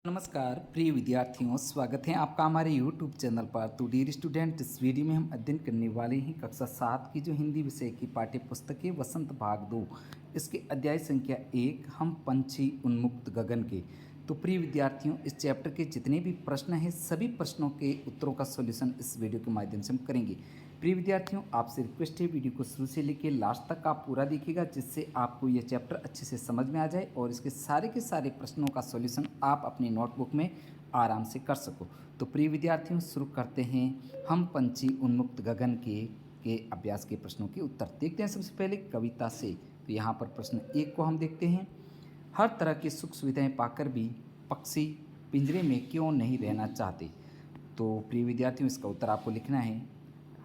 नमस्कार प्रिय विद्यार्थियों, स्वागत है आपका हमारे YouTube चैनल पर। तो डियर स्टूडेंट, इस वीडियो में हम अध्ययन करने वाले हैं कक्षा 7 की जो हिंदी विषय की पाठ्य पुस्तक है वसंत भाग 2, इसके अध्याय संख्या 1 हम पंछी उन्मुक्त गगन के। तो प्रिय विद्यार्थियों, इस चैप्टर के जितने भी प्रश्न हैं सभी प्रश्नों के उत्तरों का सॉल्यूशन इस वीडियो के माध्यम से हम करेंगे। प्रिय विद्यार्थियों, आपसे रिक्वेस्ट है वीडियो को शुरू से लेकर लास्ट तक आप पूरा देखिएगा, जिससे आपको यह चैप्टर अच्छे से समझ में आ जाए और इसके सारे के सारे प्रश्नों का सॉल्यूशन आप अपनी नोटबुक में आराम से कर सको। तो प्रिय विद्यार्थियों, शुरू करते हैं हम पंछी उन्मुक्त गगन के अभ्यास के प्रश्नों के उत्तर। देखते हैं सबसे पहले कविता से। तो यहाँ पर प्रश्न 1 को हम देखते हैं। हर तरह की सुख सुविधाएं पाकर भी पक्षी पिंजरे में क्यों नहीं रहना चाहते? तो प्रिय विद्यार्थियों, इसका उत्तर आपको लिखना है।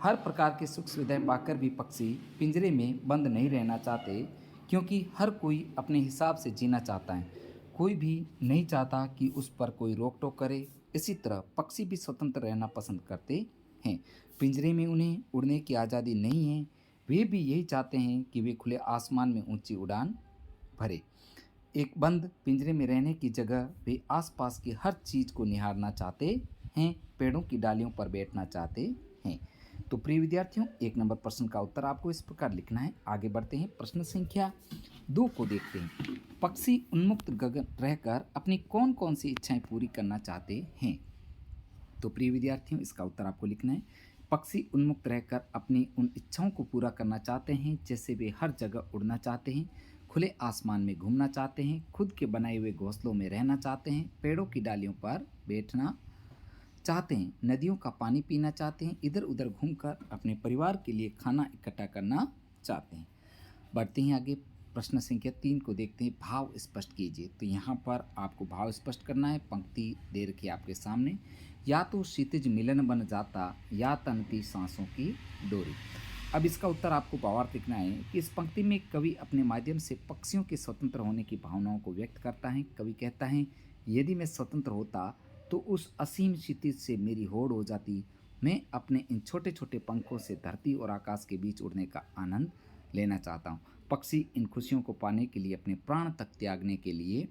हर प्रकार की सुख सुविधाएं पाकर भी पक्षी पिंजरे में बंद नहीं रहना चाहते, क्योंकि हर कोई अपने हिसाब से जीना चाहता है। कोई भी नहीं चाहता कि उस पर कोई रोक टोक करे। इसी तरह पक्षी भी स्वतंत्र रहना पसंद करते हैं। पिंजरे में उन्हें उड़ने की आज़ादी नहीं है। वे भी यही चाहते हैं कि वे खुले आसमान में ऊंची उड़ान भरे। एक बंद पिंजरे में रहने की जगह वे आसपास की हर चीज़ को निहारना चाहते हैं, पेड़ों की डालियों पर बैठना चाहते हैं। तो प्रिय विद्यार्थियों, 1 नंबर प्रश्न का उत्तर आपको इस प्रकार लिखना है। आगे बढ़ते हैं, प्रश्न संख्या 2 को देखते हैं। पक्षी उन्मुक्त गगन रहकर अपनी कौन कौन सी इच्छाएं पूरी करना चाहते हैं? तो प्रिय विद्यार्थियों, इसका उत्तर आपको लिखना है। पक्षी उन्मुक्त रहकर अपनी उन इच्छाओं को पूरा करना चाहते हैं, जैसे वे हर जगह उड़ना चाहते हैं, खुले आसमान में घूमना चाहते हैं, खुद के बनाए हुए घोंसलों में रहना चाहते हैं, पेड़ों की डालियों पर बैठना चाहते हैं, नदियों का पानी पीना चाहते हैं, इधर उधर घूमकर अपने परिवार के लिए खाना इकट्ठा करना चाहते हैं। बढ़ते हैं आगे, प्रश्न संख्या 3 को देखते हैं। भाव स्पष्ट कीजिए। तो यहाँ पर आपको भाव स्पष्ट करना है। पंक्ति दे रखी है आपके सामने। या तो क्षितिज मिलन बन जाता, या तनती सांसों की डोरी। अब इसका उत्तर आपको भावार्थ लिखना है कि इस पंक्ति में कवि अपने माध्यम से पक्षियों के स्वतंत्र होने की भावनाओं को व्यक्त करता है। कवि कहता है, यदि मैं स्वतंत्र होता तो उस असीम क्षितिज से मेरी होड़ हो जाती। मैं अपने इन छोटे छोटे पंखों से धरती और आकाश के बीच उड़ने का आनंद लेना चाहता हूँ। पक्षी इन खुशियों को पाने के लिए अपने प्राण तक त्यागने के लिए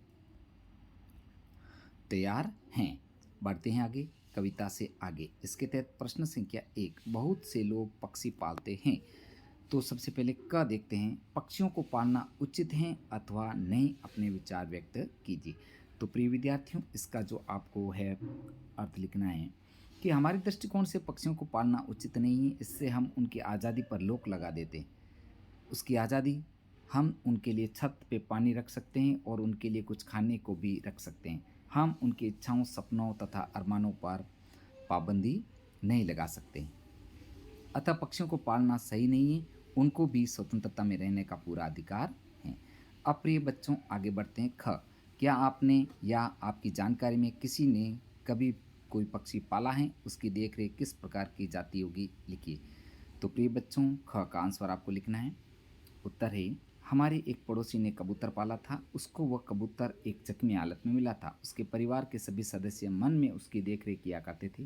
तैयार हैं। बढ़ते हैं आगे, कविता से आगे। इसके तहत प्रश्न संख्या 1, बहुत से लोग पक्षी पालते हैं। तो सबसे पहले क देखते हैं। पक्षियों को पालना उचित है अथवा नहीं, अपने विचार व्यक्त कीजिए। तो प्रिय विद्यार्थियों, इसका जो आपको है अर्थ लिखना है कि हमारे दृष्टिकोण से पक्षियों को पालना उचित नहीं है। इससे हम उनकी आज़ादी पर रोक लगा देते हैं। उसकी आज़ादी, हम उनके लिए छत पे पानी रख सकते हैं और उनके लिए कुछ खाने को भी रख सकते हैं। हम उनकी इच्छाओं, सपनों तथा अरमानों पर पाबंदी नहीं लगा सकते। अतः पक्षियों को पालना सही नहीं है। उनको भी स्वतंत्रता में रहने का पूरा अधिकार है। अब प्रिय बच्चों, आगे बढ़ते हैं। ख, क्या आपने या आपकी जानकारी में किसी ने कभी कोई पक्षी पाला है? उसकी देखरेख किस प्रकार की जाती होगी, लिखिए। तो प्रिय बच्चों, ख का आंसर आपको लिखना है। उत्तर है, हमारे एक पड़ोसी ने कबूतर पाला था। उसको वह कबूतर एक जख्मी हालत में मिला था। उसके परिवार के सभी सदस्य मन में उसकी देखरेख किया करते थे।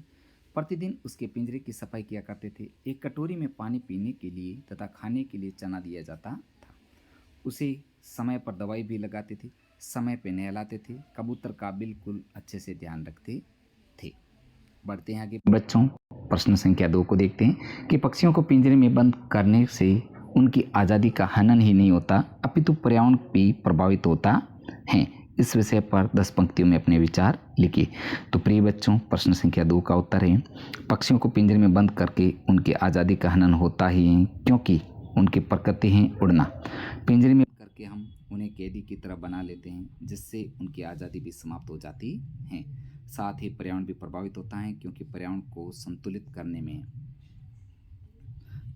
प्रतिदिन उसके पिंजरे की सफाई किया करते थे। एक कटोरी में पानी पीने के लिए तथा खाने के लिए चना दिया जाता था। उसे समय पर दवाई भी लगाते थे, समय पर नहलाते थे। कबूतर का बिल्कुल अच्छे से ध्यान रखते थे। बढ़ते हैं आगे बच्चों, प्रश्न संख्या 2 को देखते हैं कि पक्षियों को पिंजरे में बंद करने से उनकी आज़ादी का हनन ही नहीं होता, अपितु पर्यावरण भी प्रभावित होता है। इस विषय पर 10 पंक्तियों में अपने विचार लिखिए। तो प्रिय बच्चों, प्रश्न संख्या 2 का उत्तर है, पक्षियों को पिंजरे में बंद करके उनकी आज़ादी का हनन होता ही है, क्योंकि उनकी प्रकृति है उड़ना। पिंजरे में करके हम उन्हें कैदी की तरह बना लेते हैं, जिससे उनकी आज़ादी भी समाप्त हो जाती है। साथ ही पर्यावरण भी प्रभावित होता है, क्योंकि पर्यावरण को संतुलित करने में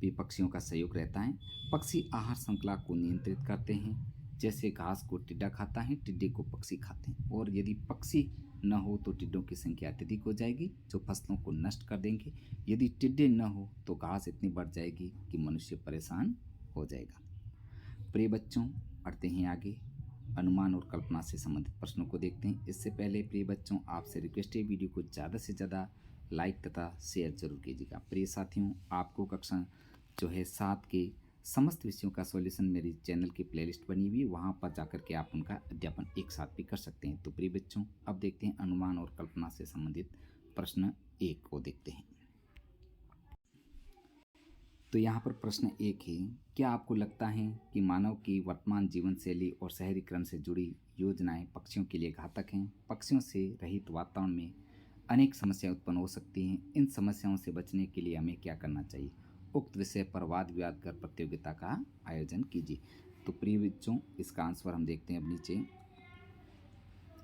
भी पक्षियों का सहयोग रहता है। पक्षी आहार श्रृंखला को नियंत्रित करते हैं। जैसे घास को टिड्डा खाता है, टिड्डे को पक्षी खाते हैं। और यदि पक्षी न हो तो टिड्डों की संख्या अत्यधिक हो जाएगी, जो फसलों को नष्ट कर देंगे। यदि टिड्डे न हो तो घास इतनी बढ़ जाएगी कि मनुष्य परेशान हो जाएगा। प्रिय बच्चों, बढ़ते हैं आगे, अनुमान और कल्पना से संबंधित प्रश्नों को देखते हैं। इससे पहले प्रिय बच्चों, आपसे रिक्वेस्ट है, वीडियो को ज़्यादा से ज़्यादा लाइक तथा शेयर जरूर कीजिएगा। प्रिय साथियों, आपको कक्षा जो है 7 के समस्त विषयों का सॉल्यूशन मेरी चैनल की प्लेलिस्ट बनी हुई है, वहाँ पर जाकर के आप उनका अध्यापन एक साथ भी कर सकते हैं। तो प्रिय बच्चों, अब देखते हैं अनुमान और कल्पना से संबंधित प्रश्न 1 को देखते हैं। तो यहाँ पर प्रश्न 1 है, क्या आपको लगता है कि मानव की वर्तमान जीवन शैली और शहरीकरण से जुड़ी योजनाएं पक्षियों के लिए घातक हैं? पक्षियों से रहित वातावरण में अनेक समस्याएं उत्पन्न हो सकती हैं। इन समस्याओं से बचने के लिए हमें क्या करना चाहिए? उक्त विषय पर वाद विवाद कर प्रतियोगिता का आयोजन कीजिए। तो प्रिय बच्चों, इसका आंसर हम देखते हैं अब नीचे।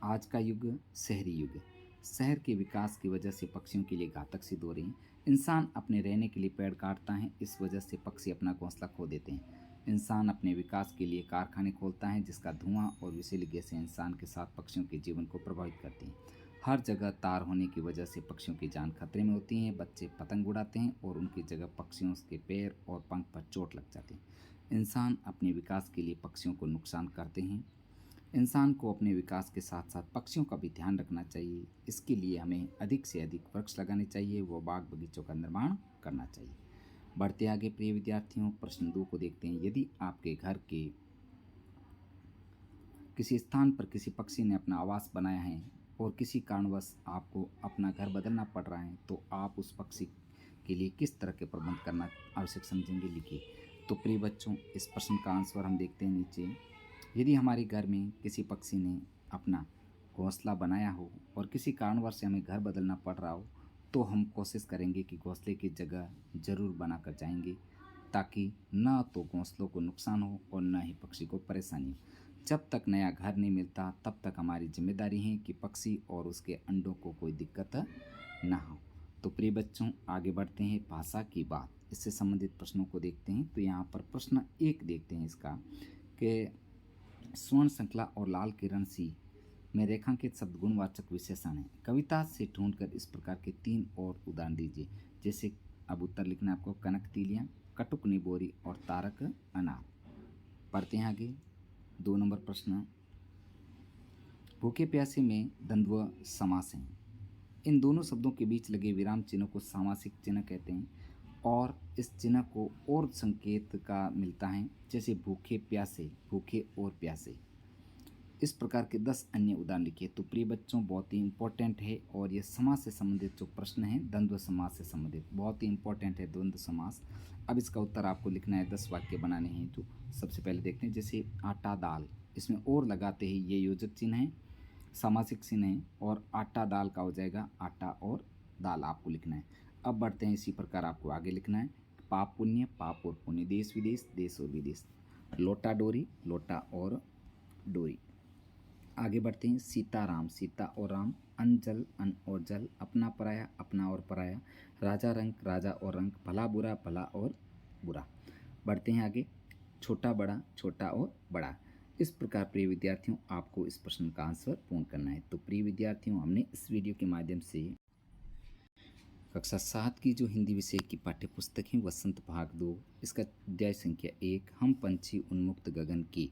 आज का युग शहरी युग है। शहर के विकास की वजह से पक्षियों के लिए घातक सिद्ध हो रही हैं। इंसान अपने रहने के लिए पेड़ काटता है, इस वजह से पक्षी अपना घोंसला खो देते हैं। इंसान अपने विकास के लिए कारखाने खोलता है, जिसका धुआं और विषैली गैसें इंसान के साथ पक्षियों के जीवन को प्रभावित करती हैं। हर जगह तार होने की वजह से पक्षियों की जान खतरे में होती है। बच्चे पतंग उड़ाते हैं और उनकी जगह पक्षियों के पैर और पंख पर चोट लग जाती है। इंसान अपने विकास के लिए पक्षियों को नुकसान करते हैं। इंसान को अपने विकास के साथ साथ पक्षियों का भी ध्यान रखना चाहिए। इसके लिए हमें अधिक से अधिक वृक्ष लगाने चाहिए, वो बाग बगीचों का निर्माण करना चाहिए। बढ़ते आगे प्रिय विद्यार्थियों, प्रश्न 2 को देखते हैं। यदि आपके घर के किसी स्थान पर किसी पक्षी ने अपना आवास बनाया है और किसी कारणवश आपको अपना घर बदलना पड़ रहा है, तो आप उस पक्षी के लिए किस तरह के प्रबंध करना आवश्यक समझेंगे, लिखिए। तो प्रिय बच्चों, इस प्रश्न का आंसर हम देखते हैं नीचे। यदि हमारे घर में किसी पक्षी ने अपना घोंसला बनाया हो और किसी कारणवश से हमें घर बदलना पड़ रहा हो, तो हम कोशिश करेंगे कि घोंसले की जगह ज़रूर बना कर जाएंगे, ताकि न तो घोंसलों को नुकसान हो और न ही पक्षी को परेशानी हो। जब तक नया घर नहीं मिलता, तब तक हमारी जिम्मेदारी है कि पक्षी और उसके अंडों को कोई दिक्कत ना हो। तो प्रिय बच्चों, आगे बढ़ते हैं। भाषा की बात, इससे संबंधित प्रश्नों को देखते हैं। तो यहाँ पर प्रश्न 1 देखते हैं इसका, कि स्वर्ण श्रृंखला और लाल किरण सी में रेखांकित शब्द गुणवाचक विशेषण है। कविता से ढूंढकर इस प्रकार के 3 और उदाहरण दीजिए। जैसे अब उत्तर लिखना है आपको। कनक तीलियां, कटुक निबोरी और तारक अनार। पढ़ते हैं आगे। 2 नंबर प्रश्न, भूखे प्यासे में द्वंद्व समास हैं। इन दोनों शब्दों के बीच लगे विराम चिन्ह को सामासिक चिन्ह कहते हैं, और इस चिन्ह को और संकेत का मिलता है, जैसे भूखे प्यासे, भूखे और प्यासे। इस प्रकार के 10 अन्य उदाहरण लिखिए। तो प्रिय बच्चों, बहुत ही इंपॉर्टेंट है, और ये समास से संबंधित जो प्रश्न है, द्वंद्व समास से संबंधित बहुत ही इंपॉर्टेंट है द्वंद्व समास। अब इसका उत्तर आपको लिखना है, 10 वाक्य बनाने हैं। तो सबसे पहले देखते हैं, जैसे आटा दाल, इसमें और लगाते ही ये योजक चिन्ह है, सामासिक चिन्ह है, और आटा दाल का हो जाएगा आटा और दाल, आपको लिखना है। अब बढ़ते हैं, इसी प्रकार आपको आगे लिखना है। पाप पुण्य, पाप और पुण्य, देश विदेश, देश और विदेश। लोटा डोरी, लोटा और डोरी। आगे बढ़ते हैं। सीताराम, सीता और राम। अन्न जल, अन्न और जल। अपना पराया, अपना और पराया। राजा रंक, राजा और रंक। भला बुरा, भला और बुरा। बढ़ते हैं आगे। छोटा बड़ा, छोटा और बड़ा। इस प्रकार प्रिय विद्यार्थियों, आपको इस प्रश्न का आंसर पूर्ण करना है। तो प्रिय विद्यार्थियों, हमने इस वीडियो के माध्यम से कक्षा 7 की जो हिंदी विषय की पाठ्य पुस्तक है, वसंत भाग 2, इसका अध्याय संख्या 1, हम पंछी उन्मुक्त गगन की,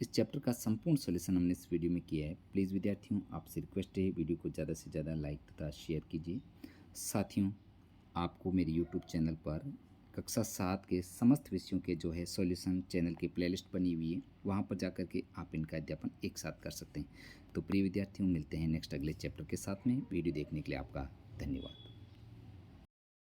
इस चैप्टर का संपूर्ण सॉल्यूशन हमने इस वीडियो में किया है। प्लीज़ विद्यार्थियों, आपसे रिक्वेस्ट है, वीडियो को ज़्यादा से ज़्यादा लाइक तथा शेयर कीजिए। साथियों, आपको मेरे यूट्यूब चैनल पर कक्षा 7 के समस्त विषयों के जो है सॉल्यूशन चैनल की प्लेलिस्ट बनी हुई है, वहाँ पर जाकर के आप इनका अध्यापन एक साथ कर सकते हैं। तो प्रिय विद्यार्थियों, मिलते हैं नेक्स्ट अगले चैप्टर के साथ में। वीडियो देखने के लिए आपका धन्यवाद।